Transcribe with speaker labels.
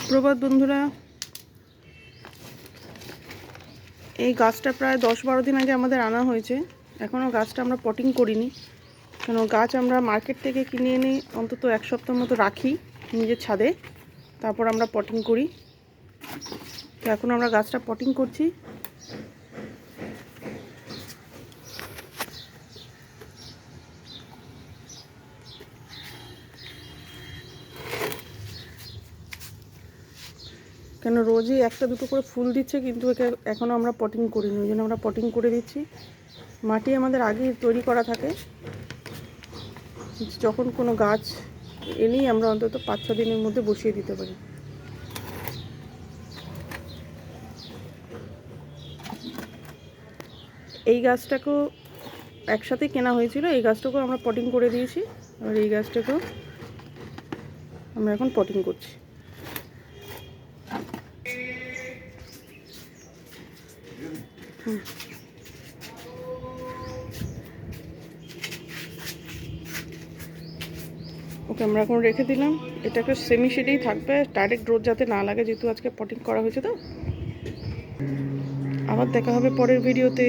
Speaker 1: সুপ্রভাত বন্ধুরা। এই গাছটা প্রায় 10-12 দিন আগে আমাদের আনা হয়েছে। এখনও গাছটা আমরা পটিং করিনি, কেন গাছ আমরা মার্কেট থেকে কিনে এনে অন্তত 1 সপ্তাহ মতো রাখি নিজের ছাদে, তারপর আমরা পটিং করি। তো এখন আমরা গাছটা পটিং করছি। কেন রোজই 1-2 করে ফুল দিচ্ছে, কিন্তু একে এখনও আমরা পটিং করিনি, ওই জন্য আমরা পটিং করে দিচ্ছি। মাটি আমাদের আগেই তৈরি করা থাকে, যখন কোনো গাছ এনেই আমরা অন্তত 5-6 দিনের মধ্যে বসিয়ে দিতে পারি। এই গাছটাকেও একসাথে কেনা হয়েছিল, এই গাছটাকেও আমরা পটিং করে দিয়েছি। আর এই গাছটাকেও আমরা এখন পটিং করছি। ওকে আমরা এখন রেখে দিলাম। এটাকে সেমি শেডেই থাকবে, ডাইরেক্ট রোদ যাতে না লাগে, যেহেতু আজকে পটিং করা হয়েছে। তো আবার দেখা হবে পরের ভিডিওতে।